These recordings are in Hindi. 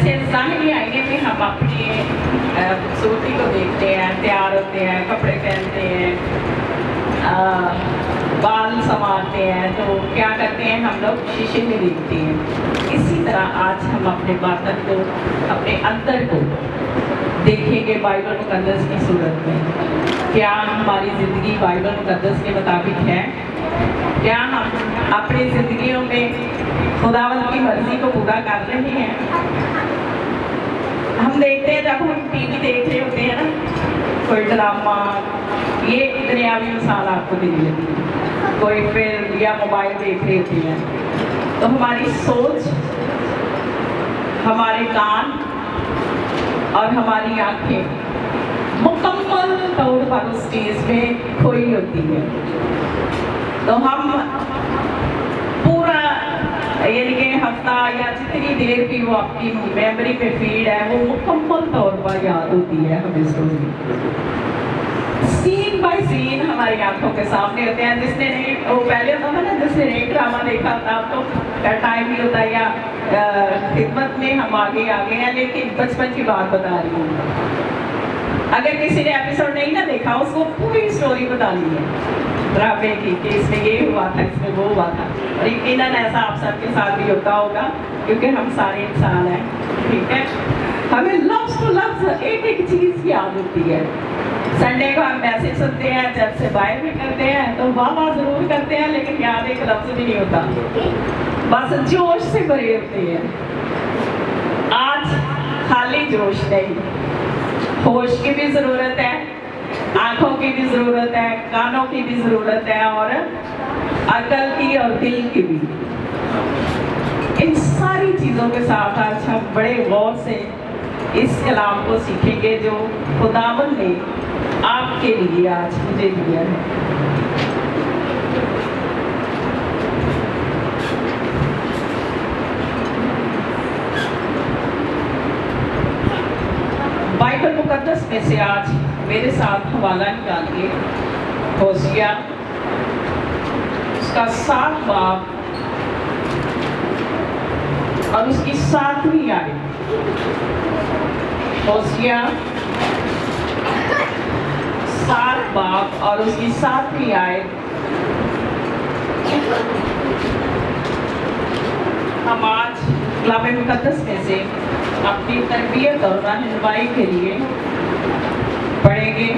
जैसे ज़ाहिरी आईने में हम अपनी खूबसूरती को देखते हैं, तैयार होते हैं, कपड़े पहनते हैं, बाल संवारते हैं, तो क्या करते हैं हम लोग शीशे में देखते हैं। इसी तरह आज हम अपने बातन को, अपने अंदर को देखेंगे बाइबल मुकद्दस की सूरत में। क्या हमारी ज़िंदगी बाइबल मुकद्दस के मुताबिक है? क्या हम अपनी ज़िंदगियों में खुदावंद की मर्जी को पूरा कर रहे हैं? हम देखते हैं जब हम टीवी देख रहे होते हैं ना, कोई ड्रामा, ये दुनियावी मिसाल आपको दे देती है, कोई फिल्म या मोबाइल देख रहे होते हैं, तो हमारी सोच, हमारे कान और हमारी आंखें मुकम्मल तौर पर उस चीज़ में खोई होती है। तो हम पूरा यानी कि हफ्ता या जितनी देर भी वो आपकी मेमोरी पे फीड है, वो मुकम्मल तौर पर याद होती है हमें स्टोरी। सीन बाय सीन हमारी आंखों के सामने होते हैं। जिसने नहीं, वो पहले होता था ना, जिसने नहीं ड्रामा देखा था तो टाइम ही होता है, या खिदमत में हम आगे आ गए हैं, लेकिन बचपन की बात बता रही हूँ। अगर किसी ने एपिसोड नहीं ना देखा, उसको पूरी स्टोरी बतानी है ड्रामे की, कि इसमें ये हुआ था, इसमें वो हुआ था। और यकीनन ऐसा आप सबके साथ भी होता होगा, क्योंकि हम सारे इंसान हैं, ठीक है। हमें लफ्ज़ टू लफ्ज़ एक एक चीज़ याद होती है। संडे को हम मैसेज सुनते हैं, चर्च से बाहर भी करते हैं, तो वाह ज़रूर करते हैं, लेकिन याद एक लफ्ज़ भी नहीं होता, बस जोश से भरे होते हैं। आज खाली जोश नहीं, होश की भी ज़रूरत है, आँखों की भी ज़रूरत है, कानों की भी ज़रूरत है, और अकल की और दिल की भी। इन सारी चीज़ों के साथ आज हम बड़े गौर से इस कलाम को सीखेंगे जो खुदावंद ने आपके लिए आज मुझे दिया है। बाइबल मुकद्दस में से आज मेरे साथ हवाला निकालिए होशिया उसका 7 बाब और उसकी 7वीं आयत। होशिया 7 बाब और उसकी 7वीं आयत। हम आज कलाम मुकद्दस में से अपनी तरबियत और रहनुमाई के लिए पढ़ेंगे।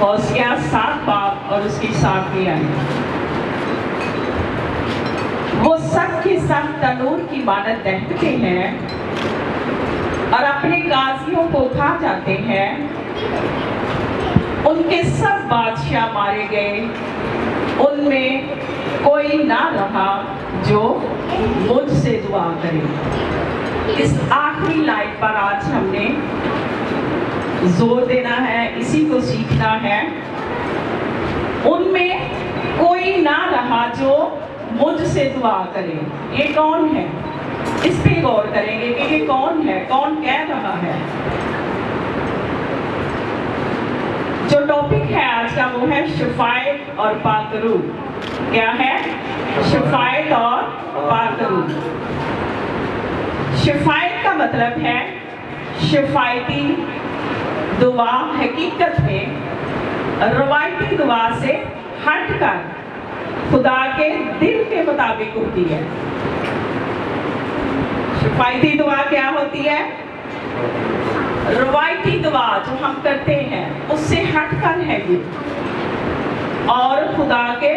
होशिया 7 बाब और उसकी 7वीं आयत। वो सब के सब तनूर की मानद दहकते हैं और अपने गाजियों को खा जाते हैं। उनके सब बादशाह मारे गए, उनमें कोई ना रहा जो मुझसे दुआ करे। इस आखिरी लाइन पर आज हमने जोर देना है, इसी को सीखना है। उनमें कोई ना रहा जो मुझसे दुआ करे। ये कौन है? इस पे गौर करेंगे कि ये कौन है, कौन कह रहा है। जो टॉपिक है आज का वो है शिफायत और पाकरू। क्या है? शिफायत और पाकरू। शिफायत का मतलब है शिफायती दुआ हकीकत में रवायती दुआ से हटकर खुदा के दिल के मुताबिक होती है। शिफायती दुआ क्या होती है? रवायती दुआ जो हम करते हैं उससे हटकर है ये, और खुदा के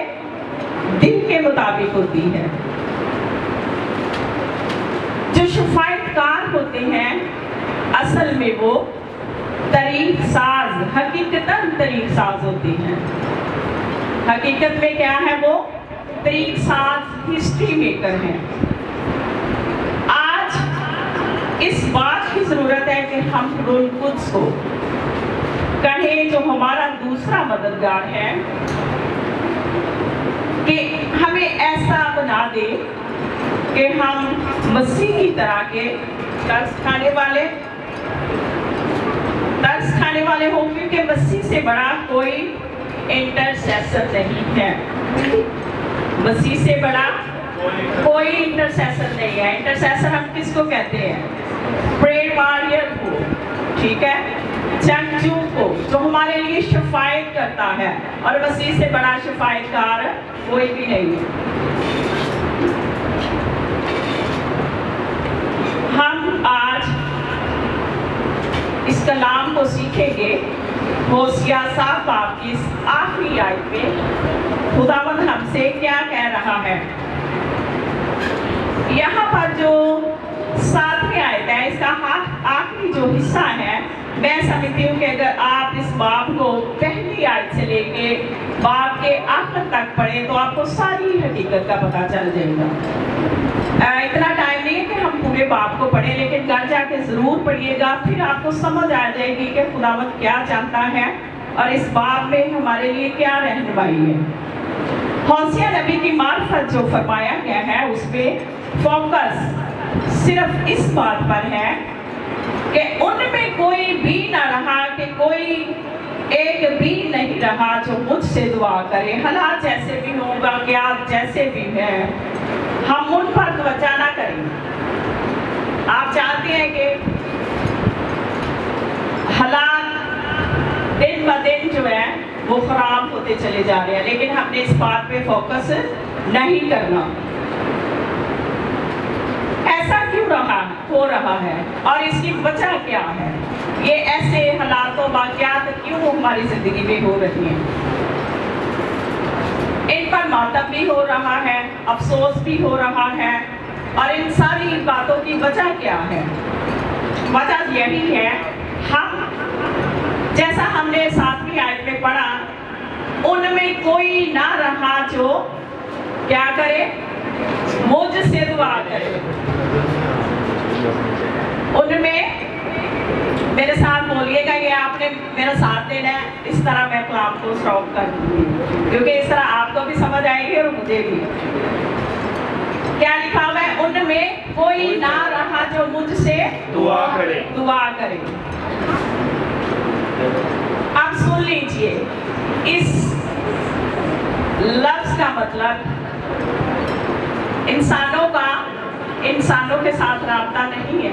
दिल के मुताबिक होती है। जो शिफायतकार होते हैं असल में वो तरीक साज, हकीकतन तरीक साज होती हैं। हकीकत में क्या है? वो तरीक साज, हिस्ट्री मेकर हैं। आज इस बात की जरूरत है कि हम रूह कुद्स को कहें, जो हमारा दूसरा मददगार है, कि हमें ऐसा बना दे कि हम मसीह की तरह के तरस खाने वाले हो, क्योंकि मसीह से बड़ा कोई इंटरसेसर नहीं है। मसीह से बड़ा कोई इंटरसेसर नहीं है। इंटरसेसर हम किसको कहते हैं? प्रेयर वॉरियर को, ठीक है, जंगजू को, जो हमारे लिए शफायत करता है। और मसीह से बड़ा शफायतकार कोई भी नहीं है। हम आज इस कलाम को सीखेंगे। होशिया 7 बाब की इस आखिरी आयत में खुदावंद हमसे क्या कह रहा है। यहाँ पर जो 7वीं आयत है, इसका आखिरी जो हिस्सा है, मैं समझती हूँ कि अगर आप इस बाब को पहली आयत से लेके बाब के आखिर तक पढ़े तो आपको सारी हकीकत का पता चल जाएगा। इतना टाइम नहीं है कि हम पूरे बाब को पढ़ें, लेकिन घर जाके ज़रूर पढ़िएगा, फिर आपको समझ आ जाएगी कि खुदावंद क्या चाहता है और इस बाब में हमारे लिए क्या रहनुमाई है। होशिया नबी की मार्फत जो फरमाया गया है उसमें फोकस सिर्फ इस बात पर है कि उनमें कोई भी ना रहा, कि कोई एक भी नहीं रहा जो मुझसे दुआ करे। हालात जैसे भी होगा, क्या जैसे भी है, हम उन पर तवज्जो ना करें। आप जानते हैं कि हालात दिन ब दिन जो है वो खराब होते चले जा रहे हैं, लेकिन हमने इस बात पे फोकस नहीं करना। ऐसा क्यों हो रहा है और इसकी वजह क्या है? ये ऐसे हालातों वाक़यात क्यों हमारी जिंदगी में हो रही हैं? इन पर मातम भी हो रहा है, अफसोस भी हो रहा है, और इन सारी बातों की वजह क्या है? वजह यही है, हम जैसा हमने 7वीं आयत में पढ़ा, उनमें कोई ना रहा जो क्या करे, मुझसे दुआ करे। उनमें मेरे साथ बोलिएगा, ये आपने मेरा साथ देना है, इस तरह मैं कलाम को स्टॉप कर दूंगी, क्योंकि इस तरह आपको भी समझ आएगी और मुझे भी। क्या लिखा हुआ है? उनमें कोई ना रहा जो मुझसे दुआ करे। आप सुन लीजिए, इस लफ्ज का मतलब इंसानों के साथ राब्ता नहीं है,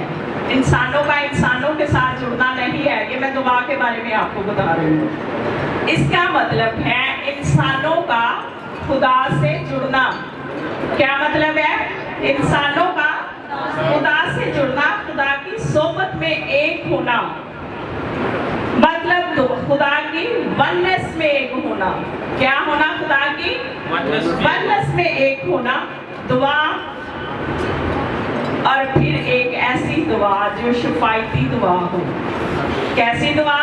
इंसानों के साथ जुड़ना नहीं है। ये मैं दुआ के बारे में आपको बता रही हूँ। इसका मतलब है इंसानों का खुदा से जुड़ना। क्या मतलब है? इंसानों का खुदा से जुड़ना, खुदा की सोबत में एक होना, मतलब तो खुदा की वननेस में एक होना। क्या होना? खुदा की वननेस में एक होना। दुआ, और फिर एक ऐसी दुआ जो शफायती दुआ हो। कैसी दुआ?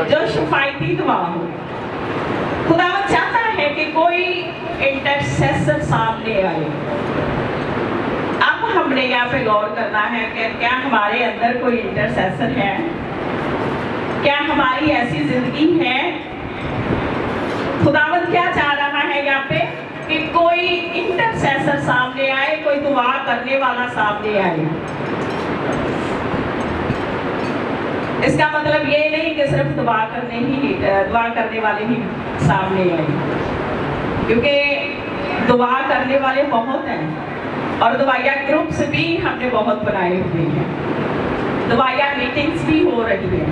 जो शफायती दुआ हो। खुदावंद चाहता है कि कोई इंटरसेसर सामने आए। अब हमने यहाँ पे गौर करना है कि क्या हमारे अंदर कोई इंटरसेसर है? क्या हमारी ऐसी जिंदगी है? खुदावंद क्या चाह रहा है यहाँ पे कि कोई इंटरसेसर सामने आए, कोई दुआ करने वाला सामने आए। इसका मतलब ये नहीं कि सिर्फ दुआ करने वाले ही सामने आए, क्योंकि दुआ करने वाले बहुत हैं और दुआया ग्रुप्स भी हमने बहुत बनाए हुए हैं, दुआया मीटिंग्स भी हो रही है।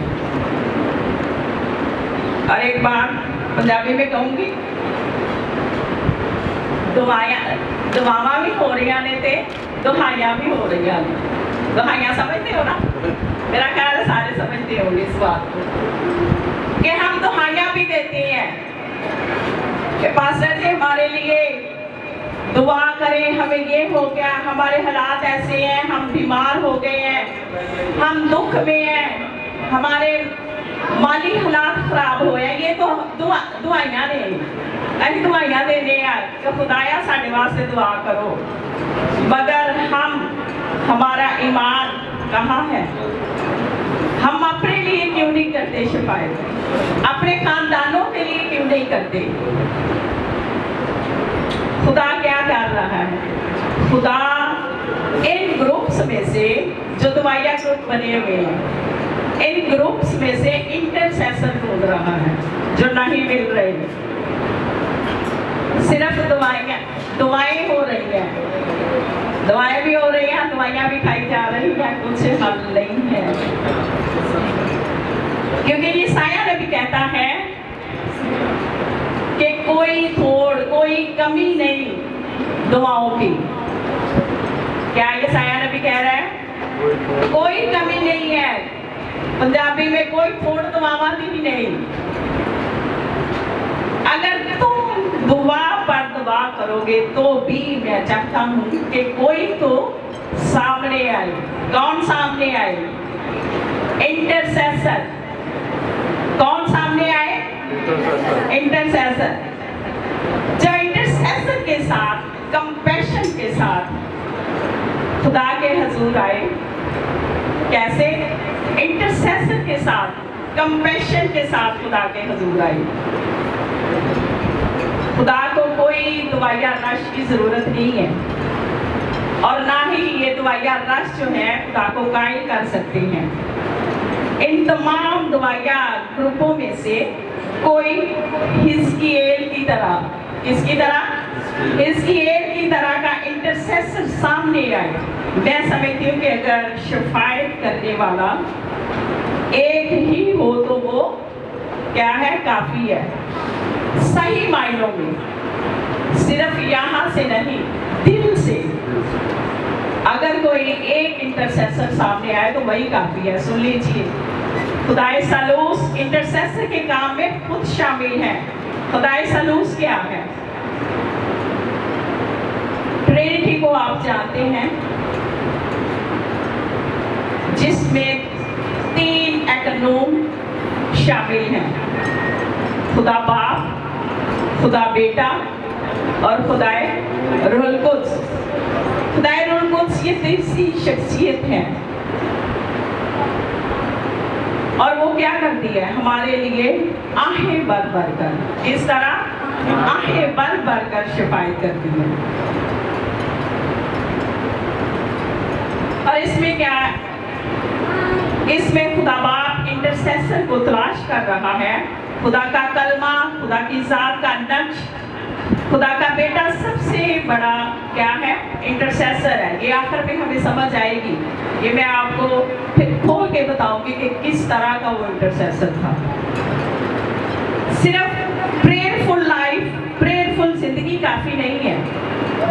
और एक बार पंजाबी में कहूँगी, दुआवा भी हो रही ने ते दुहाइयां भी हो रही ने। दुहाइयां समझते हो ना? मेरा ख्याल है सारे समझते होंगे इस बात को कि हम दुहाइयां भी देते हैं कि पास्टर जी हमारे लिए दुआ करें, हमें ये हो गया, हमारे हालात ऐसे हैं, हम बीमार हो गए हैं, हम दुख में हैं, हमारे माली हालात खराब हो गए। ये तो दुआइयां ने, अभी दुआइयां देने कि खुदाया साढ़े वास्ते दुआ करो, मगर हमारा ईमान कहाँ है? हम अपने लिए क्यों नहीं करते शफायत? अपने खानदानों के लिए क्यों नहीं करते? खुदा क्या कर रहा है? खुदा इन ग्रुप्स में से, जो दुआया ग्रुप बने हुए हैं, इन ग्रुप्स में से इंटरसेसर ढूंढ रहा है जो नहीं मिल रहे। सिर्फ दवाएं हो रही हैं, दवाएं भी हो रही हैं, दवाइयां भी खाई जा रही हैं, कुछ हल नहीं है। क्योंकि ये साया नबी कहता है कि कोई कमी नहीं दुआओं की। क्या ये साया नबी कह रहा है? कोई कमी नहीं है। पंजाबी में कोई थोड़ दुआवा भी नहीं। अगर तुम दुआ पर दुआ करोगे तो भी मैं चाहता हूं कि कोई तो सामने आए। कौन सामने आए? इंटरसेसर। कौन सामने आए? इंटरसेसर। जो इंटरसेसर के साथ, कंपैशन के साथ खुदा के हजूर आए। कैसे? इंटरसेसर के साथ, कंपैशन के साथ खुदा के हजूर आए। खुदा को कोई दवाइया रश की जरूरत नहीं है, और ना ही ये दवाइया रश जो है खुदा को कायल कर सकते हैं। इन तमाम दवाइया ग्रुपों में से कोई हिजकियेल की तरह, किसकी तरह? हिजकियेल की तरह का इंटरसेसर सामने आए। मैं समझती हूँ कि अगर शफायत करने वाला एक ही हो तो वो क्या है? काफी है। सही मायनों में, सिर्फ यहाँ से नहीं, दिल से अगर कोई एक इंटरसेसर सामने आए तो वही काफी है। सुन लीजिए, खुदाए सलूस इंटरसेसर के काम में खुद शामिल है। खुदाए सलूस क्या है? ट्रिनिटी को आप जानते हैं, जिसमें 3 एटनोम शामिल हैं। खुदा बाप, खुदा बेटा और खुदाए रूहुल कुद्स। खुदाए रूहुल कुद्स ये तीसरी शख्सियत है, और वो क्या करती है? हमारे लिए आहें भर भर कर, इस तरह आहें भर भर कर शफायत करती है। और इसमें क्या है? इसमें खुदा बाप इंटरसेसर को तलाश कर रहा है। खुदा का कलमा, खुदा की जात का नक्श, खुदा का बेटा सबसे बड़ा क्या है? इंटरसेसर है। ये आखिर में हमें समझ आएगी। ये मैं आपको फिर खोल के बताऊंगी कि किस तरह का वो इंटरसेसर था। सिर्फ प्रेयरफुल लाइफ, प्रेयरफुल जिंदगी काफी नहीं है,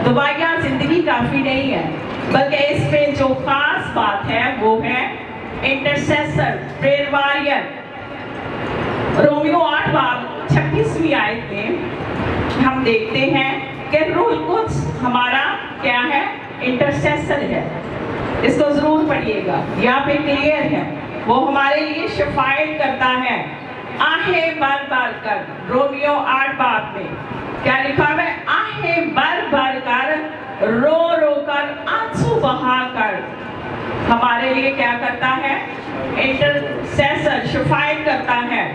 दवाइयाँ जिंदगी काफी नहीं है, बल्कि इसमें जो खास बात है वो है इंटरसेसर, प्रेयर वॉरियर। रोमियो 8 बाब 26वीं आयत में हम देखते हैं कि रूहुल कुद्स हमारा क्या है? इंटरसेसर है। इसको जरूर पढ़िएगा, यहाँ पे क्लियर है। वो हमारे लिए शफायत करता है, आहें भर भर कर। रोमियो 8 बाब में क्या लिखा है? आहें भर भर कर, रो रो कर, आंसू बहा कर हमारे लिए क्या करता है? इंटरसेसर, शफायत करता है।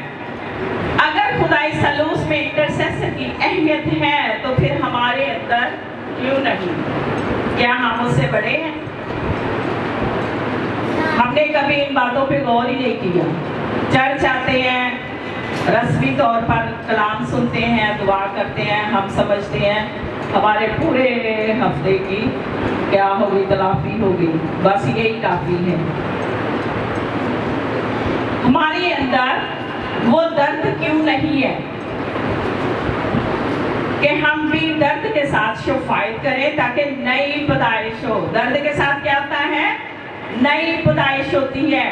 अगर खुदाई सलूस में इंटरसेसर की अहमियत है तो फिर हमारे अंदर क्यों नहीं? क्या हम उससे बड़े हैं? हमने कभी इन बातों पे गौर ही नहीं किया। चर्च आते हैं, रस्मी तौर पर कलाम सुनते हैं, दुआ करते हैं, हम समझते हैं हमारे पूरे हफ्ते की क्या होगी? तलाफी होगी। बस यही काफी है। हमारे अंदर वो दर्द क्यों नहीं है कि हम भी दर्द के साथ शफायत करें ताकि नई पैदाइश हो। दर्द के साथ क्या होता है? नई पैदाइश होती है।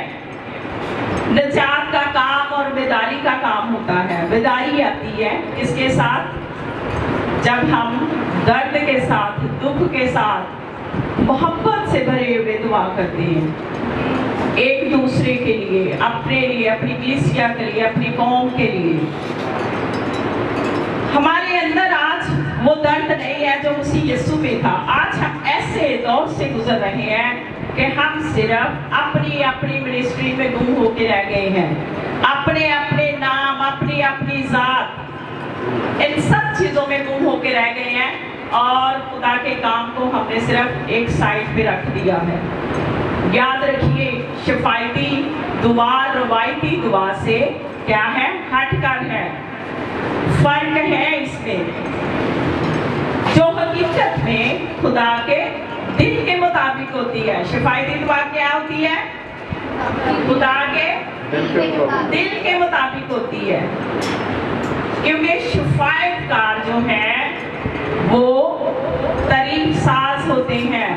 निजात का काम और बेदारी का काम होता है। बेदारी आती है इसके साथ, जब हम दर्द के साथ, दुख के साथ मोहब्बत से भरे हुए दुआ करते हैं, एक दूसरे के लिए, अपने लिए, अपनी कलीसिया के लिए, अपनी कौम के लिए। हमारे अंदर आज वो दर्द नहीं है जो मसीह यीशु में था। आज हम ऐसे दौर से गुजर रहे हैं कि हम सिर्फ अपनी अपनी मिनिस्ट्री में गुम होके रह गए हैं, अपने अपने नाम, अपनी अपनी जात, इन सब चीजों में गुम होके रह गए हैं, और खुदा के काम को हमने सिर्फ एक साइड पे रख दिया है। याद रखिए, शफायती दुआ रवायती दुआ से क्या है? हटकर है, फर्क है इसमें। जो हकीकत में खुदा के दिल के मुताबिक होती है। शिफायती दुआ क्या होती है? खुदा के दिल के मुताबिक होती है, क्योंकि शिफायतकार जो है वो तारीख साज होते हैं,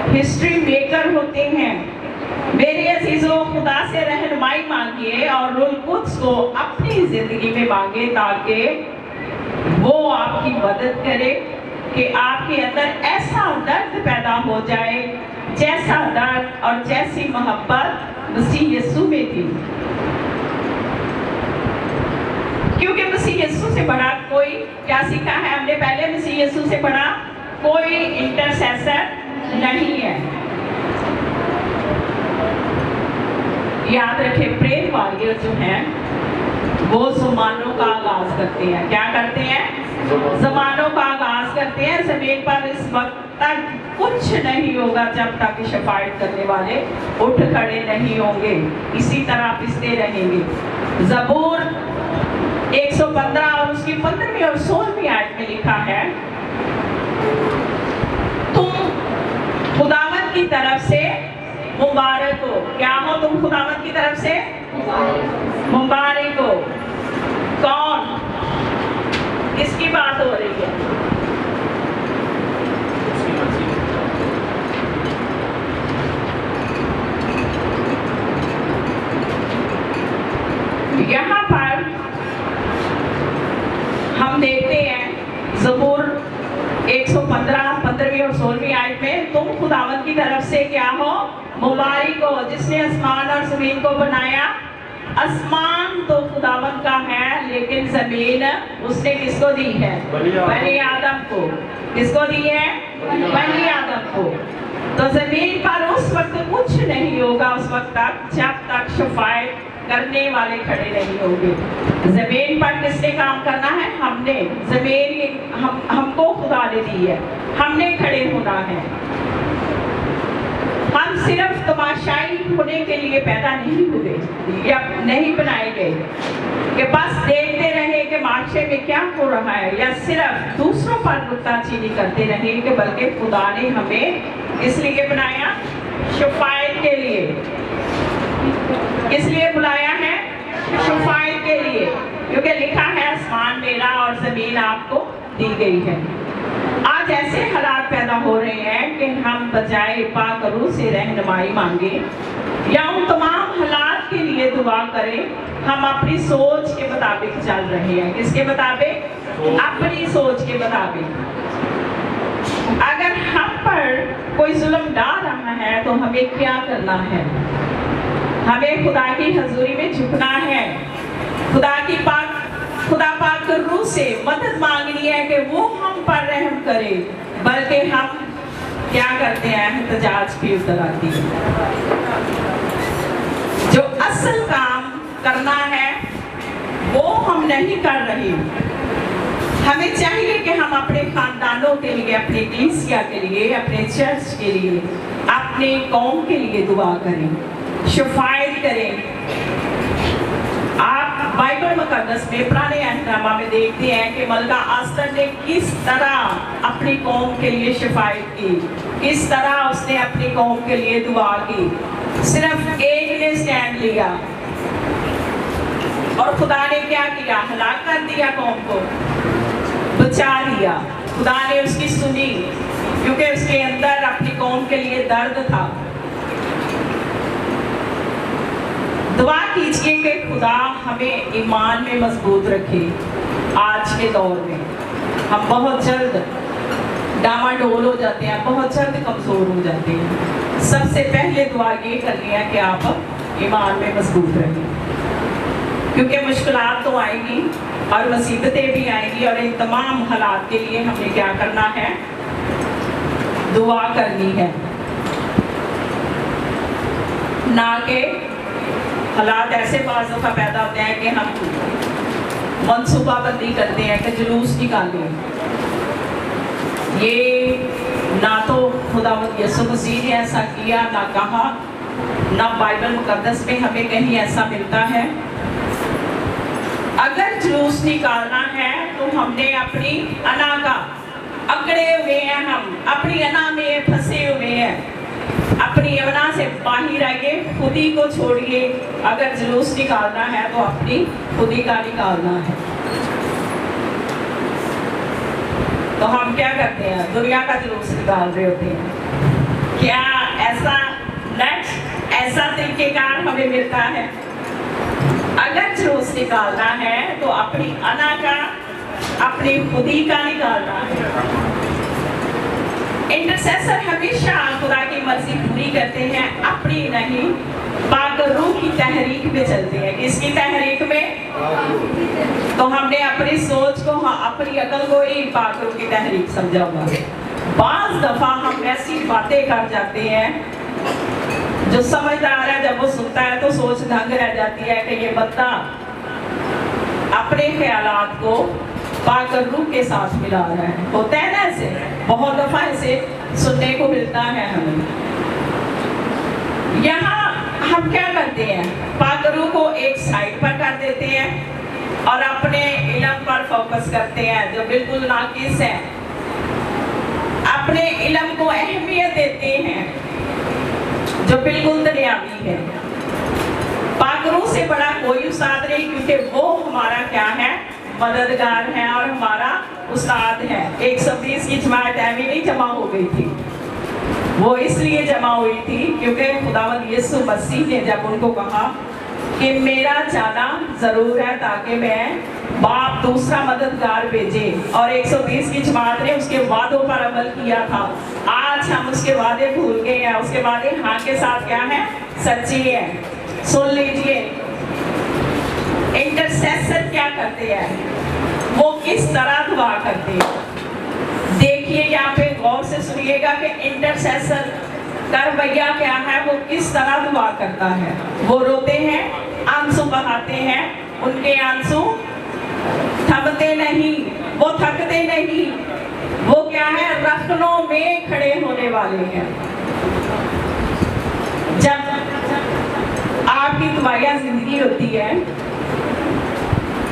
हिस्ट्री मेकर होते हैं। मेरे अजीजों, खुदा से रहनुमाई मांगिए और रूह कुद्स को अपनी जिंदगी में मांगे, ताकि वो आपकी मदद करे कि आपके अंदर ऐसा दर्द पैदा हो जाए जैसा दर्द और जैसी मोहब्बत मसीह यीशु में थी। क्योंकि मसीह यीशु से बड़ा कोई, क्या सीखा है हमने पहले, मसीह यीशु से बड़ा कोई इंटरसेसर नहीं है। याद रखें, प्रेयर वॉरियर जो हैं वो ज़मानों का आगाज करते हैं। क्या करते हैं? ज़मानों का आगाज करते हैं। ज़मीन पर इस वक्त तक कुछ नहीं होगा जब तक शफायत करने वाले उठ खड़े नहीं होंगे, इसी तरह पिसते रहेंगे। ज़बूर 115 और उसकी 15वीं और 16वीं आयत में लिखा है, तुम खुदावंद की तरफ से मुबारक हो। क्या हो तुम? खुदावंद की तरफ से मुबारक हो। कौन? किसकी बात हो रही है? यहाँ पर हम देखते हैं ज़बूर 115 15वीं और 16वीं आयत में, तुम खुदावंद की तरफ से क्या हो? मुबारक हो, जिसने आसमान और जमीन को बनाया। आसमान तो खुदावंद का है, लेकिन जमीन उसने किसको दी है? बनी आदम को। किसको दी है? बनी आदम को। तो जमीन पर उस वक्त कुछ नहीं होगा, उस वक्त तक जब तक शफायत करने वाले खड़े नहीं होंगे। जमीन पर किसने काम करना है? हमने। जमीन हमको खुदा ने दी है, हमने खड़े होना है। हम सिर्फ तमाशाई होने के लिए पैदा नहीं हुए या नहीं बनाए गए कि बस देखते रहे कि माशरे में क्या हो रहा है, या सिर्फ दूसरों पर नुक्ताचीनी करते रहे, कि बल्कि खुदा ने हमें इसलिए बनाया, शफायत के लिए। किस लिए बुलाया है? शफायत के लिए, क्योंकि लिखा है आसमान मेरा और जमीन आपको दी गई है। आज ऐसे हालात पैदा हो रहे हैं कि हम बजाय पाक रूह से रहनुमाई मांगे या उन तमाम हालात के लिए दुआ करें, हम अपनी सोच के मुताबिक चल रहे हैं। किसके मुताबिक? अपनी सोच के मुताबिक। अगर हम पर कोई जुल्म डाल रहा है तो हमें क्या करना है? हमें खुदा की हजूरी में झुकना है, खुदा पाक रूह से मदद मांगनी है कि वो हम पर रहम करे, बल्कि हम क्या करते हैं? एहतजाज भी उतर आती है। जो असल काम करना है वो हम नहीं कर रहे। हमें चाहिए कि हम अपने खानदानों के लिए, अपने कलीसिया के लिए, अपने चर्च के लिए, अपने कौम के लिए दुआ करें, शफायत करें। आप बाइबल मुकद्दस में पुराने अहदनामा में देखते हैं कि मलका आस्तर ने किस तरह अपनी कौम के लिए शफायत की, किस तरह उसने अपनी कौम के लिए दुआ की। सिर्फ एक ने स्टैंड लिया और खुदा ने क्या किया? हलाक कर दिया, कौम को बचा लिया। खुदा ने उसकी सुनी, क्योंकि उसके अंदर अपनी कौम के लिए दर्द था। दुआ कीजिए कि खुदा हमें ईमान में मजबूत रखे। आज के दौर में हम बहुत जल्द डामाडोल हो जाते हैं, बहुत जल्द कमज़ोर हो जाते हैं। सबसे पहले दुआ ये करनी है कि आप ईमान में मजबूत रहें, क्योंकि मुश्किलात तो आएंगी और मुसीबतें भी आएंगी, और इन तमाम हालात के लिए हमें क्या करना है? दुआ करनी है। ना कि हालात ऐसे बाज़ दफ़ा पैदा होते हैं कि हम मनसूबाबंदी करते हैं कि जुलूस निकालें। ये ना तो खुदावंद यीशु मसीह ने ऐसा किया, ना कहा, ना बाइबल मुकद्दस में हमें कहीं ऐसा मिलता है। अगर जुलूस निकालना है तो हमने अपनी अना का, अकड़े हुए हैं, हम अपनी अना में फंसे हुए हैं। अपनी यमुना से बाहर आइए, खुद ही को छोड़िए। अगर जुलूस निकालना है तो अपनी खुद ही का निकालना है। तो हम क्या करते हैं, दुनिया का जुलूस निकाल रहे होते हैं। क्या ऐसा नेक्स्ट ऐसा तरीकेकार हमें मिलता है? अगर जुलूस निकालना है तो अपनी अना का, अपनी खुदी का निकालना है। इंटरसेसर हमेशा खुदा की मर्जी पूरी करते हैं, अपनी नहीं, पाक रूह की तहरीक में चलते हैं। किसकी तहरीक में? तो हमने अपनी सोच को, अपनी अकल को ही पाक रूह की तहरीक समझा हुआ है। बाज दफा हम ऐसी बातें कर जाते हैं, जो समझदार है जब वो सुनता है तो सोच दंग रह जाती है कि ये बंदा अपने ख्यालात को पाक रूह के साथ मिला रहा है। होता है ना ऐसे, बहुत दफा ऐसे सुनने को मिलता है हमें। यहाँ हम क्या करते हैं, पाक रूह को एक साइड पर कर देते हैं और अपने इल्म पर फोकस करते हैं जो बिल्कुल नाकिस है। अपने इल्म को अहमियत देते हैं जो बिल्कुल दुनियावी है। पाक रूह से बड़ा कोई उस्ताद नहीं, क्योंकि वो हमारा क्या है, मददगार है और हमारा उस्ताद है। 120 की जमात ऐवी नहीं जमा हो गई थी, वो इसलिए जमा हुई थी क्योंकि खुदावंद यीशु मसीह ने जब उनको कहा कि मेरा जाना जरूर है ताकि मैं बाप दूसरा मददगार भेजे, और 120 की जमात ने उसके वादों पर अमल किया था। आज हम उसके वादे भूल गए हैं। उसके वादे हाँ के साथ क्या है, सच्ची है। सुन लीजिए, इंटरसेसर क्या करते हैं, वो किस तरह दुआ करते हैं। देखिए यहाँ पे गौर से सुनिएगा कि इंटरसेसर का रवैया क्या है, वो किस तरह दुआ करता है। वो रोते हैं, आंसू बहाते हैं, उनके आंसू थमते नहीं, वो थकते नहीं। वो क्या है, रखनों में खड़े होने वाले हैं। जब आपकी दुआया जिंदगी होती है,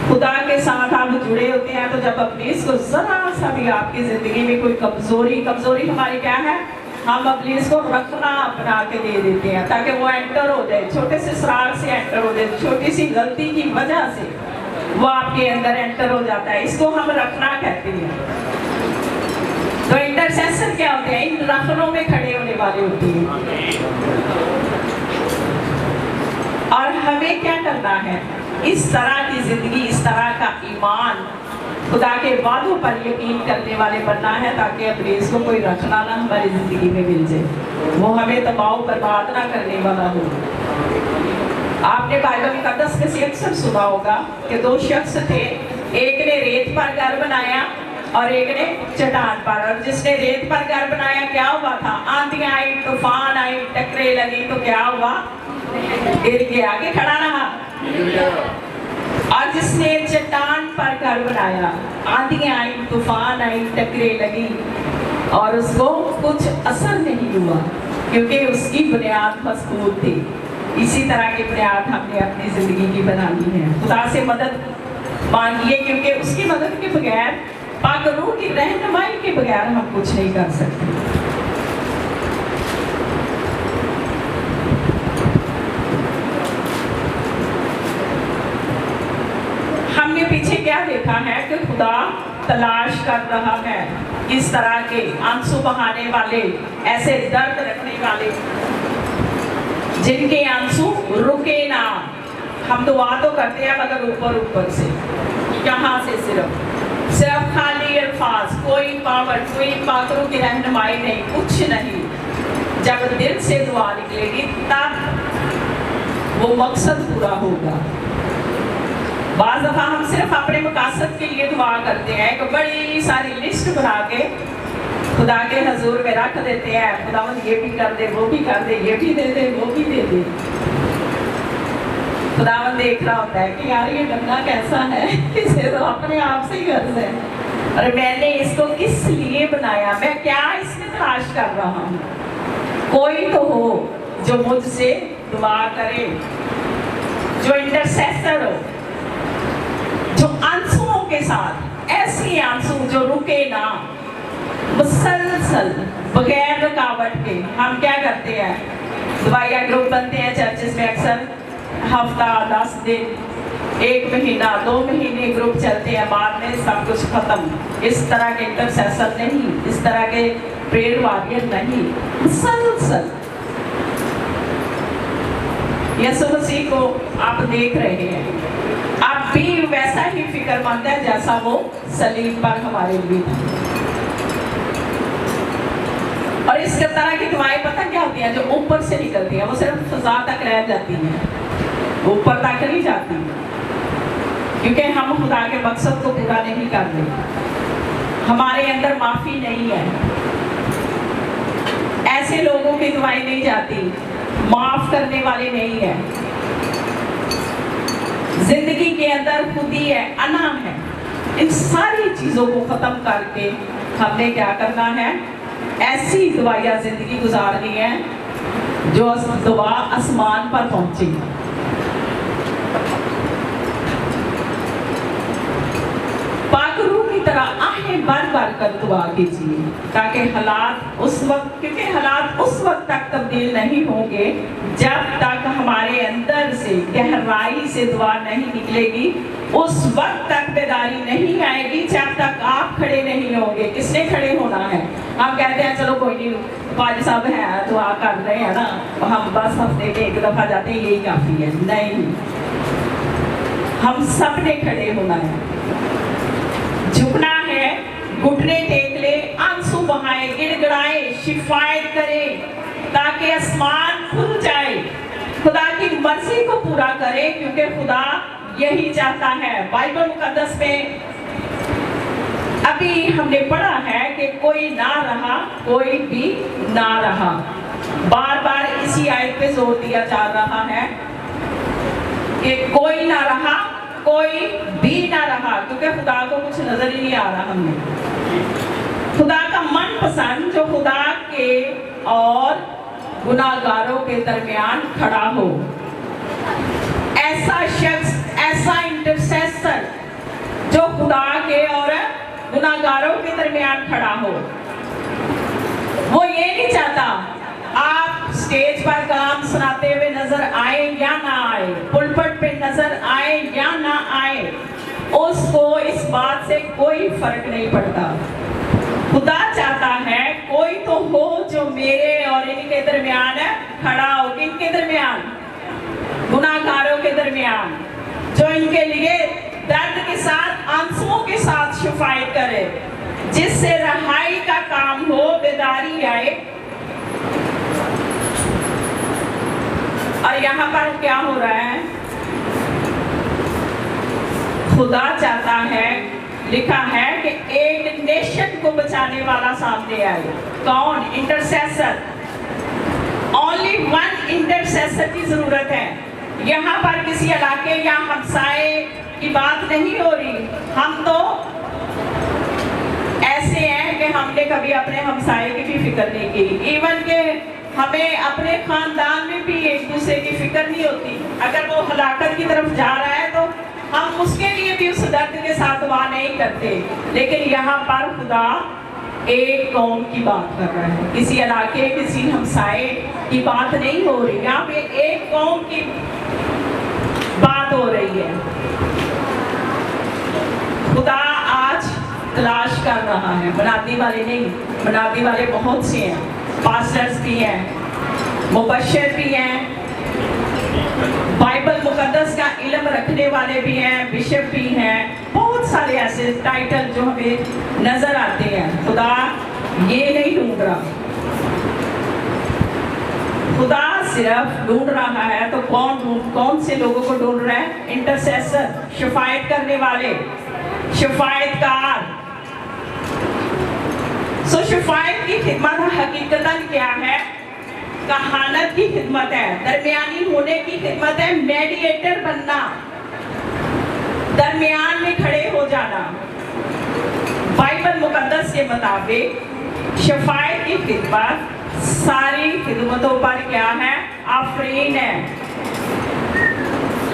खुदा के साथ आप जुड़े होते हैं, तो जब अब्लीस को जरा सा भी आपकी जिंदगी में कोई कमजोरी हमारी क्या है, हम अब्लीस को रखना बना के दे देते हैं ताकि वो एंटर हो जाए, छोटे से शरार से एंटर हो जाए, छोटी सी गलती की वजह से वो आपके अंदर एंटर हो जाता है। इसको हम रखना कहते हैं। तो इंटरसेसर क्या होते हैं, इन रखनों में खड़े होने वाले होते हैं। और हमें क्या करना है, इस तरह की जिंदगी, इस तरह का ईमान, खुदा के वादों पर यकीन करने वाले बनना है ताकि अब्लीस को कोई रखना ना हमारी जिंदगी में मिल जाए, वो हमें तबाह बर्बाद ना करने वाला हो। आपने बाइबल मुकद्दस में से अक्सर सुना होगा कि दो शख्स थे, एक ने रेत पर घर बनाया और एक ने चट्टान पर। और जिसने रेत पर घर बनाया क्या हुआ था, आंधियां आई, तूफान आई, टकरे लगी, तो क्या हुआ, गिर के आगे खड़ा रहा। और जिसने चट्टान पर घर बनाया, आंधियां आई, तूफान आई, टकरे लगी और उसको कुछ असर नहीं हुआ क्योंकि उसकी बुनियाद मजबूत थी। इसी तरह की बुनियाद हमने अपनी जिंदगी की बनानी है। खुदा से मदद मांगिए क्योंकि उसकी मदद के बगैर, पाक रूह की रहनुमाई के बगैर हम कुछ नहीं कर सकते। हमने पीछे क्या देखा है कि खुदा तलाश कर रहा है इस तरह के आंसू बहाने वाले, ऐसे दर्द रखने वाले जिनके आंसू रुके ना। हम दुआ तो करते हैं मगर ऊपर ऊपर से, यहाँ से सिर्फ खाली अल्फाज, कोई पावर, कोई पाकरों की रहनुमाई नहीं, कुछ नहीं। जब दिल से दुआ निकलेगी तब वो मकसद पूरा होगा। बाज़ दफ़ा हम सिर्फ अपने मकासद के लिए दुआ करते हैं, एक बड़ी सारी लिस्ट बना के खुदा के हजूर में रख देते हैं। खुदावंद ये भी कर दे, वो भी कर दे, ये भी दे दे, वो भी दे दे। खुदावंद देख रहा होता है कि यार ये बंदा कैसा है, इसे तो अपने आप से ही गर्ज है, और मैंने इसको किस लिए बनाया, मैं क्या इसमें तलाश कर रहा हूँ। कोई तो हो जो मुझसे दुआ करे, जो इंटरसेसर हो, जो आंसुओं के साथ, ऐसी आंसू जो रुके ना, मुसलसल बगैर रुकावट के हम क्या करते हैं, दुआया ग्रुप बनते हैं चर्चिस में अक्सर, हफ्ता 10 दिन 1 महीना 2 महीने ग्रुप चलते हैं, बाद में सब कुछ खत्म। इस तरह के इंटरसेसर नहीं, इस तरह के प्रेयर वॉरियर नहीं, मुसलसल। यीशु मसीह को आप देख रहे हैं, आप भी वैसा ही फिक्रमंद है जैसा वो सलीब पर हमारे लिए था। और इस तरह की दुआएं पता क्या होती हैं, जो ऊपर से निकलती हैं, वो सिर्फ फजा तक रह जाती हैं, ऊपर तक नहीं जाती, क्योंकि हम खुदा के मकसद को पूरा नहीं कर रहे, हमारे अंदर माफी नहीं है। ऐसे लोगों की दुआएं नहीं जाती, माफ करने वाले नहीं है, जिंदगी के अंदर खुदी है, अनाम है। इन सारी चीजों को खत्म करके हमने क्या करना है, ऐसी दुआया जिंदगी गुजारनी है जो दुआ आसमान पर पहुंची। पाक रूह की तरह आहें भर भर कर दुआ कीजिए, ताकि हालात उस वक्त, क्योंकि हालात उस वक्त तक तब्दील नहीं होंगे जब तक हमारे अंदर से गहराई से दुआ नहीं निकलेगी, उस वक्त तक बेदारी नहीं आएगी जब तक आप खड़े नहीं होंगे। किसने खड़े होना है? हम कहते हैं चलो कोई नहीं, पाजी साहब है दुआ कर रहे हैं ना, हम बस हफ्ते में 1 दफा जाते हैं, यही काफी है। नहीं, हम सब ने खड़े होना है, झुकना है, घुटने टेक ले, आंसू बहाए, गिड़गिड़ाए, शिफायत करे, ताकि आसमान खुल जाए, खुदा की मर्जी को पूरा करे, क्योंकि खुदा यही चाहता है। बाइबल मुकद्दस में अभी हमने पढ़ा है कि कोई ना रहा, कोई भी ना रहा। बार बार इसी आयत पे जोर दिया जा रहा है कि कोई ना रहा, कोई भी ना रहा, क्योंकि खुदा को कुछ नजर ही नहीं आ रहा। हमें खुदा का मनपसंद जो खुदा के और गुनाहगारों के दरमियान खड़ा हो, ऐसा शख्स, ऐसा इंटरसेसर जो खुदा के और गुनाहगारों के दरमियान खड़ा हो। वो ये नहीं चाहता आप स्टेज पर कलाम सुनाते हुए नजर आए या ना आए, पुलपट पे नजर आए या ना आए, उसको इस बात से कोई फर्क नहीं पड़ता। खुदा चाहता है कोई तो हो जो मेरे और इनके दरमियान खड़ा हो। इनके दरमियान, गुनाहगारों के दरमियान, जो इनके लिए दर्द के साथ, आंसुओं के साथ शिफायत करे, जिससे रहाई का काम हो, बेदारी आए। और यहाँ पर क्या हो रहा है, खुदा चाहता है, लिखा है कि एक नेशन को बचाने वाला सामने आए। कौन? इंटरसेसर। ओनली वन इंटरसेसर की जरूरत है। यहाँ पर किसी इलाके या हमसाए की बात नहीं हो रही। हम तो ऐसे हैं कि हमने कभी अपने हमसाए की भी फिक्र नहीं की। इवन के हमें अपने खानदान में भी एक दूसरे की फिक्र नहीं होती। अगर वो हलाकत की तरफ जा रहा है तो हम उसके लिए भी उस दर्द के साथ दुआ नहीं करते। लेकिन यहाँ पर खुदा एक कौम की बात कर रहा है, किसी इलाके, किसी हमसाए की बात नहीं हो रही। यहाँ पे एक कौम की बात हो रही है। खुदा आज तलाश कर रहा है, बनाने वाले नहीं, बनाने वाले बहुत से हैं, पास्टर्स भी हैं, मुबश्शिर भी हैं, बाइबल मुकद्दस का इल्म रखने वाले भी हैं, बिशप भी हैं, बहुत सारे ऐसे टाइटल जो हमें नजर आते हैं। खुदा ये नहीं ढूंढ रहा, खुदा सिर्फ ढूंढ रहा है तो कौन से लोगों को ढूंढ रहा है? इंटरसेसर, शिफायत करने वाले, शिफायतकार। सो शिफायत की खिदमत हकीकतन क्या है? कहानत की खिदमत है, दरमियानी होने की खिदमत है, मेडिएटर बनना, दरमियान में खड़े हो जाना। बाइबल मुकद्दस के मुताबिक शफायत की खिदमत सारी खिदमतों पर क्या है? आफरीन है।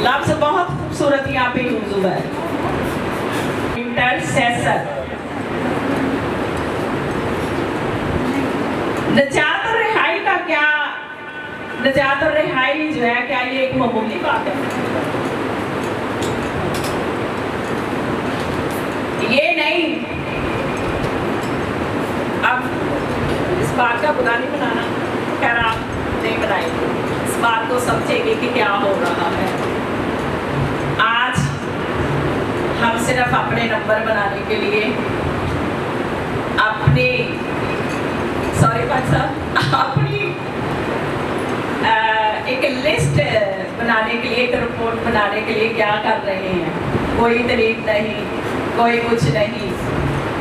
लफ्ज बहुत खूबसूरत यहाँ पे यूज हुआ है, इंटरसेसर। निजात और रिहाई का क्या, निजात और रिहाई जो है, क्या ये एक मामूली बात है? ये नहीं। अब इस बात का बुरा नहीं बनाना, खैर आप नहीं बनाएंगे, इस बात को समझेंगे कि क्या हो रहा है। आज हम सिर्फ अपने नंबर बनाने के लिए, अपनी, सॉरी भाई साहब, अपनी एक लिस्ट बनाने के लिए, एक रिपोर्ट बनाने के लिए क्या कर रहे हैं। कोई तारीफ नहीं, कोई कुछ नहीं,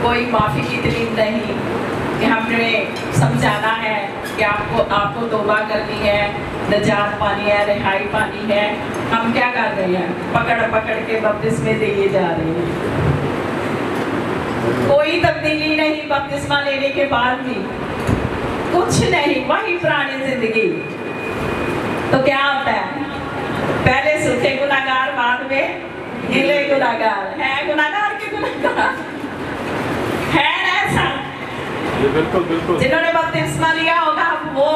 कोई माफ़ी की तारीफ नहीं कि हमने समझाना है कि आपको तौबा करनी है, निजात पानी है, रिहाई पानी है। हम क्या कर रहे हैं? पकड़ पकड़ के बपतिस्मे दिए जा रहे हैं। कोई तब्दीली नहीं, बपतिस्मा लेने के बाद भी कुछ नहीं, वही पुरानी जिंदगी। तो क्या होता है? पहले सूखे गुनाहगार, बाद में गीले गुनाहगार। है गुनाहगार के गुनाहगार, है ना ऐसा? बिल्कुल बिल्कुल। जिन्होंने बपतिस्मा लिया होगा वो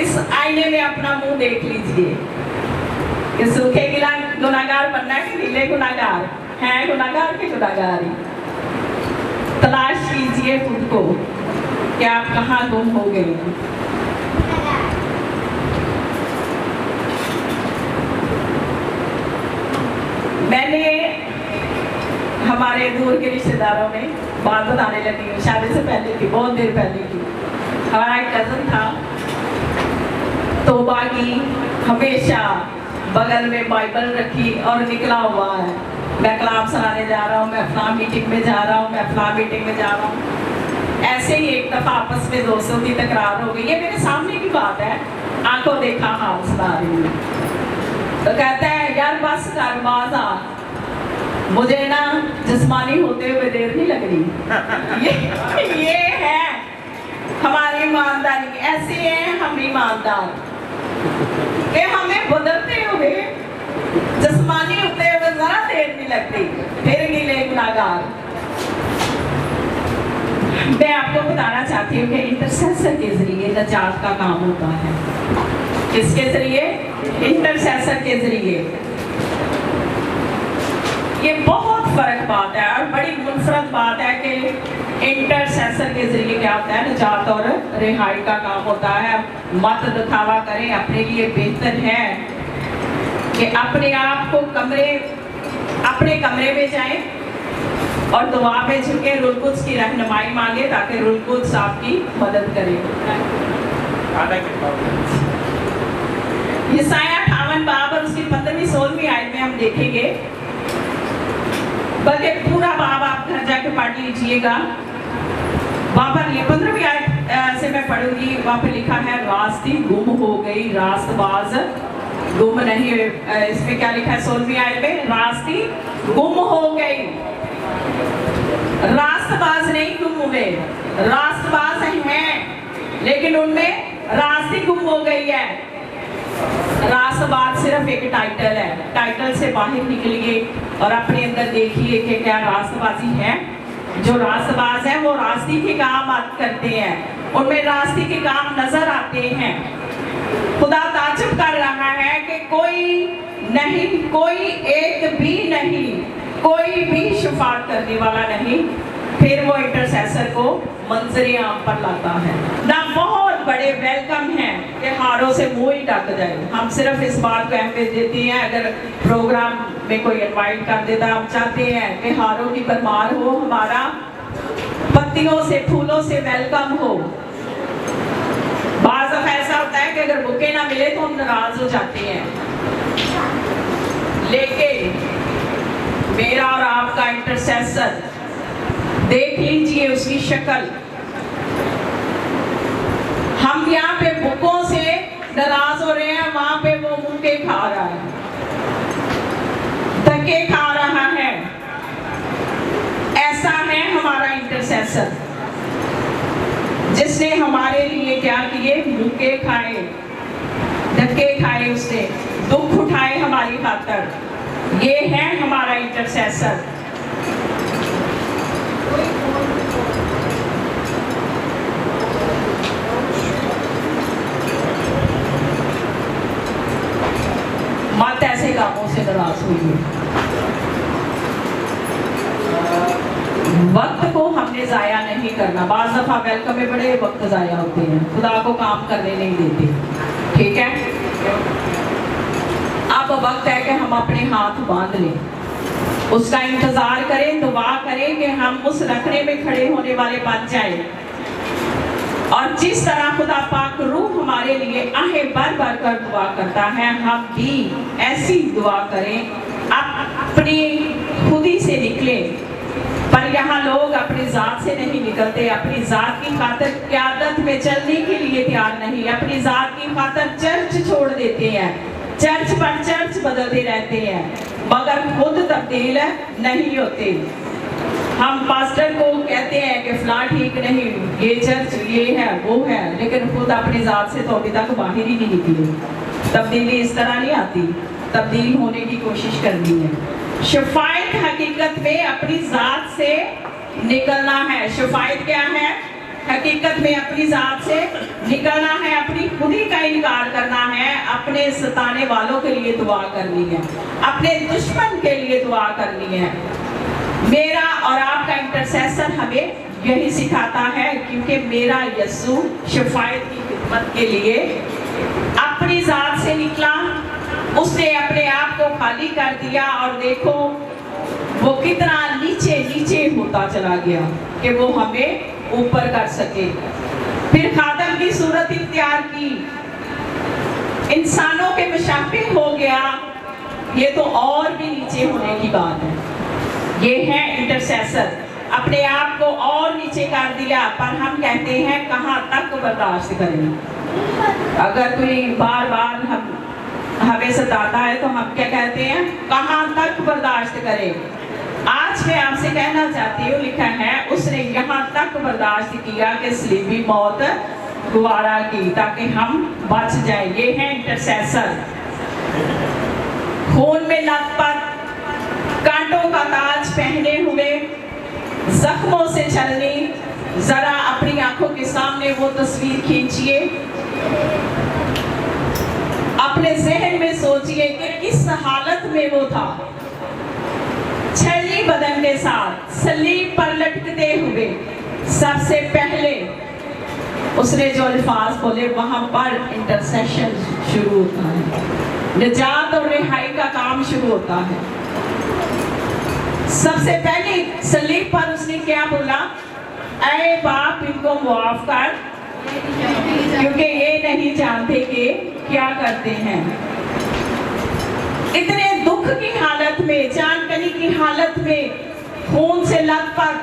इस आईने में अपना मुंह देख लीजिए कि सूखे गिला गुनाहगार बनना है कि गीले गुनाहगार। है गुनाहगार के गुनाहगार ही। तलाश कीजिए खुद को कि आप कहाँ गुम हो गए हैं। मैंने हमारे दूर के रिश्तेदारों में बात बताने लगी हूँ, शादी से पहले की, बहुत देर पहले की। हमारा एक कज़न था, तौबा की, हमेशा बगल में बाइबल रखी और निकला हुआ है, मैं कलाम सुनाने जा रहा हूँ, मैं फलां मीटिंग में जा रहा हूँ, मैं फलां मीटिंग में जा रहा हूँ। ऐसे ही एक दफ़ा आपस में दोस्तों की तकरार हो गई। ये मेरे सामने की बात है, आंखों देखा हाल सुना रही हूँ। तो कहता है यार बस कर, बाज आ, मुझे ना जिस्मानी होते हुए देर नहीं लग रही। ये है हमारी ईमानदारी, ऐसे हैं हम ईमानदार कि हमें बदलते हुए जिस्मानी होते हुए जरा देर नहीं लगती, फिर गिले गुनाहगार। मैं आपको बताना चाहती हूँ कि इंटरसेसर के जरिए निजात का काम होता है। किसके जरिए? इंटरसेसर के जरिए। ये बहुत फर्क बात है और बड़ी मुनफरद बात है कि इंटरसेसर के जरिए क्या होता है? निजात और रिहाई का काम होता है। मत दिखावा करें, अपने लिए बेहतर है कि अपने आप को अपने कमरे में जाएं और दुआ पे झुके, रूह कुद्स की रहनुमाई मांगे ताकि रूह कुद्स आपकी मदद करे। यशायाह 58 बाब और उसकी 15वीं-16वीं आयत में हम देखेंगे, बल्कि पूरा बाब आप घर जाके पढ़ लीजिएगा। वहाँ पर ये 15वीं आयत से मैं पढ़ूंगी। वहाँ पर लिखा है रास्ती गुम हो गई, रास्तबाज गुम नहीं। इसमें क्या लिखा है 16वीं आयत में? रास्ती गुम हो गई, रास्तबाज नहीं गुम हुए। रास्तबाज हैं लेकिन उनमें रास्ती गुम हो गई है। रास्तबाज सिर्फ एक टाइटल है, टाइटल से बाहर निकलिए और अपने अंदर देखिए कि क्या रास्तबाजी है। जो रास्तबाज है वो रास्ते के काम करते हैं, उनमें रास्ते के काम नजर आते हैं। खुदा ताज्जुब कर रहा है कि कोई नहीं, कोई एक भी नहीं, कोई भी शफाअत करने वाला नहीं। फिर वो इंटरसेसर को मंजरे आम पर लाता है ना। बहुत बड़े वेलकम हैं कि हारों से मुंह ही ढक जाए। हम सिर्फ इस बात को अहमियत देती हैं, अगर प्रोग्राम में कोई इनवाइट कर देता, हम चाहते हैं कि हारों की भरमार हो, हमारा पत्तियों से, फूलों से वेलकम हो। बाज़ दफ़ा ऐसा होता है कि अगर बुके ना मिले तो हम नाराज हो जाते हैं, लेकिन मेरा और आपका इंटरसेसर, देख लीजिए उसकी शक्ल। हम यहाँ पे बुकों से नाराज हो रहे हैं, वहां पे वो मुक्के खा रहा है, धक्के खा रहा है। ऐसा है हमारा इंटरसेसर, जिसने हमारे लिए क्या किए? मुक्के खाए, धक्के खाए, उसने दुख उठाए हमारी खातिर। ये है हमारा इंटरसेसर। ऐसे कामों से नाराज हुई है। वक्त को हमने ज़ाया नहीं करना। बाज़ दफ़ा वेलकम में बड़े वक्त ज़ाया होते हैं, खुदा को काम करने नहीं देते। ठीक है, अब वक्त है कि हम अपने हाथ बांध लें, उसका इंतज़ार करें, दुआ करें कि हम उस रखने में खड़े होने वाले बन जाएं। और जिस तरह खुदा पाक रूह हमारे लिए आहे भर भर कर दुआ करता है, हम भी ऐसी दुआ करें, अपनी खुदी से निकले। पर यहाँ लोग अपनी जात से नहीं निकलते, अपनी जात की खातिर क़यादत में चलने के लिए तैयार नहीं, अपनी जात की खातिर चर्च छोड़ देते हैं, चर्च पर चर्च बदलते रहते हैं, मगर खुद तब्दील नहीं होते। हम पास्टर को कहते हैं कि फलां ठीक नहीं, ये चर्च ये है वो है, लेकिन खुद अपनी जात से तो अभी तक बाहर ही नहीं निकले। तब्दीली इस तरह नहीं आती, तब्दील होने की कोशिश करनी है। शफायत हकीकत में अपनी जात से निकलना है। शफायत क्या है? हकीकत में अपनी जात से निकलना है, अपनी खुदी का इनकार करना है, अपने सताने वालों के लिए दुआ करनी है, अपने दुश्मन के लिए दुआ करनी है। मेरा और आपका इंटरसेसर हमें यही सिखाता है, क्योंकि मेरा यस्सु शफायत की खिदमत के लिए अपनी जात से निकला, उसने अपने आप को खाली कर दिया और देखो वो कितना नीचे नीचे होता चला गया कि वो हमें ऊपर कर सके। फिर खादम की सूरत इख्तियार की, इंसानों के मुशाबे हो गया, ये तो और भी नीचे होने की बात है। ये है इंटरसेसर, अपने आप को और नीचे कर दिया। पर हम कहते हैं कहाँ तक बर्दाश्त करें। अगर कोई बार बार हमें सताता है तो हम क्या कहते हैं, कहाँ तक बर्दाश्त करें। आज मैं आपसे कहना चाहती हूँ, लिखा है उसने यहाँ तक बर्दाश्त किया कि सलीबी मौत गवारा की, ताकि हम बच जाए। ये है इंटरसेसर। खून में लथपथ, कांटों का ताज पहने हुए, जख्मों से चलनी। जरा अपनी आंखों के सामने वो तस्वीर खींचिए, अपने जहन में सोचिए कि किस हालत में वो था। छली बदन के साथ सलीब पर लटकते हुए सबसे पहले उसने जो अल्फाज बोले, वहां पर इंटरसेशन शुरू होता है, निजात और रिहाई का काम शुरू होता है। सबसे पहले सलीब पर उसने क्या बोला? ऐ बाप, इनको मुआफ कर, क्योंकि ये नहीं जानते कि क्या करते हैं। इतने दुख की हालत में, जानकनी की हालत में, खून से लथपथ,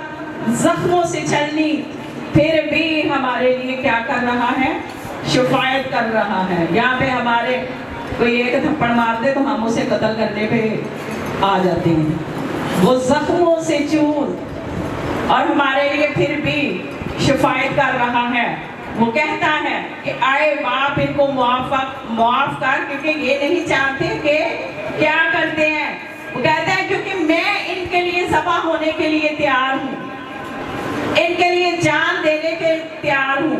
जख्मों से चलनी, फिर भी हमारे लिए क्या कर रहा है? शफायत कर रहा है। यहाँ पे हमारे कोई एक थप्पड़ मार दे तो हम उसे कत्ल करने पे आ जाते हैं। वो जख्मों से चूर और हमारे लिए फिर भी शफायत कर रहा है। वो कहता है कि आए बाप, इनको मुआफ कर, क्योंकि ये नहीं जानते कि क्या करते हैं। वो कहता है क्योंकि मैं इनके लिए ज़बा होने के लिए तैयार हूँ, इनके लिए जान देने के तैयार हूँ।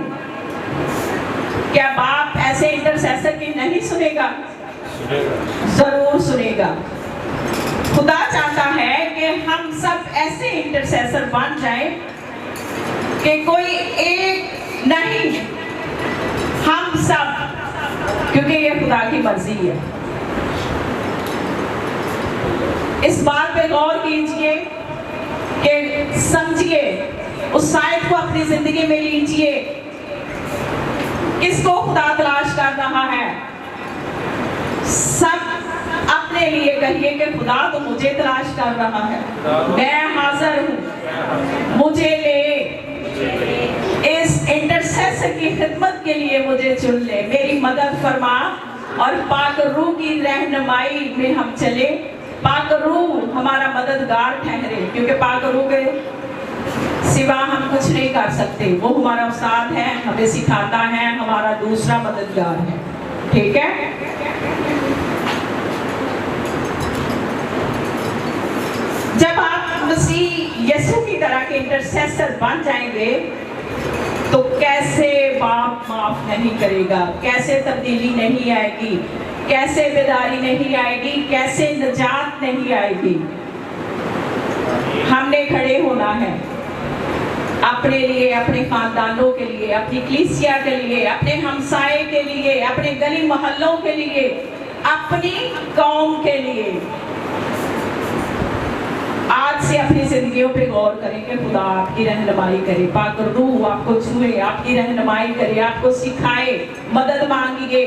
क्या बाप ऐसे इंटरसेसर की नहीं सुनेगा? जरूर सुनेगा। खुदा चाहता है कि हम सब ऐसे इंटरसेसर बन जाएं कि कोई एक नहीं, हम सब, क्योंकि ये खुदा की मर्जी है। इस बात पे गौर कीजिए कि समझिए, उस शायद को अपनी जिंदगी में लीजिए। किसको खुदा तलाश कर रहा है? सब अपने लिए कहिए कि खुदा तो मुझे तलाश कर रहा है, मैं हाजिर हूँ, मुझे ले, इस इंटरसेसर की खिदमत के लिए मुझे चुन ले, मेरी मदद फरमा। और पाक रूह की रहनुमाई में हम चले, पाक रूह हमारा मददगार ठहरे, क्योंकि पाक रूह के सिवा हम कुछ नहीं कर सकते। वो हमारा उस्ताद है, हमें सिखाता है, हमारा दूसरा मददगार है। ठीक है, जब आप मसीह यीशु की तरह के इंटरसेसर बन जाएंगे तो कैसे बाप माफ नहीं करेगा, कैसे तब्दीली नहीं आएगी, कैसे बेदारी नहीं आएगी, कैसे निजात नहीं आएगी। हमने खड़े होना है अपने लिए, अपने खानदानों के लिए, अपनी कलीसिया के लिए, अपने हमसाए के लिए, अपने गली मोहल्लों के लिए, अपनी कौम के लिए। आज से अपनी जिंदगियों पे गौर करेंगे। खुदा आपकी रहनुमाई करे, पाक रूह आपको छुए, आपकी रहनुमाई करे, आपको सिखाए, मदद मांगिए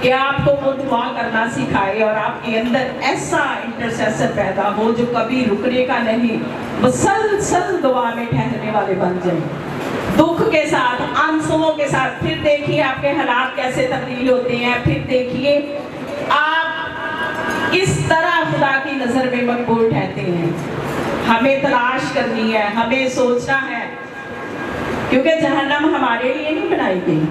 कि आपको वो दुआ करना सिखाए और आपके अंदर ऐसा इंटरसेसर पैदा हो जो कभी रुकने का नहीं, मुसलसल दुआ में ठहरने वाले बन जाए। दुख के साथ, आंसुओं के साथ। फिर देखिए आपके हालात कैसे तब्दील होते हैं। फिर देखिए आप किस तरह खुदा की नजर में मकबूल ठहरते हैं। हमें तलाश करनी है, हमें सोचना है, क्योंकि जहन्नम हमारे लिए नहीं बनाई गई,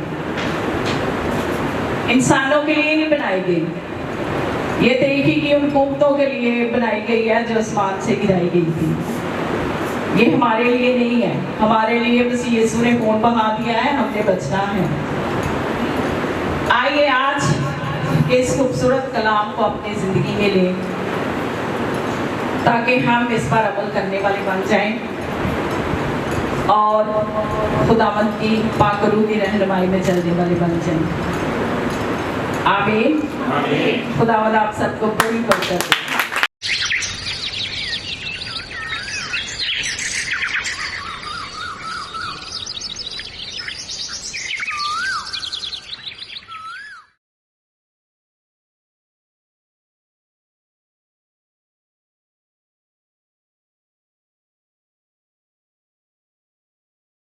इंसानों के लिए नहीं बनाई गई। ये तरीके की उन कुव्वतों के लिए बनाई गई है जो आसमान से गिराई गई थी। ये हमारे लिए नहीं है। हमारे लिए बस यीशु ने खून बहा दिया है, हमने बचना है। आइए आज इस खूबसूरत कलाम को अपनी जिंदगी में लें ताकि हम इस पर अमल करने वाले बन जाएं और खुदावंद की पाक रूह की रहनुमाई में चलने वाले बन जाएं। आमीन। खुदावंद आप सबको पूरी बरकत दे।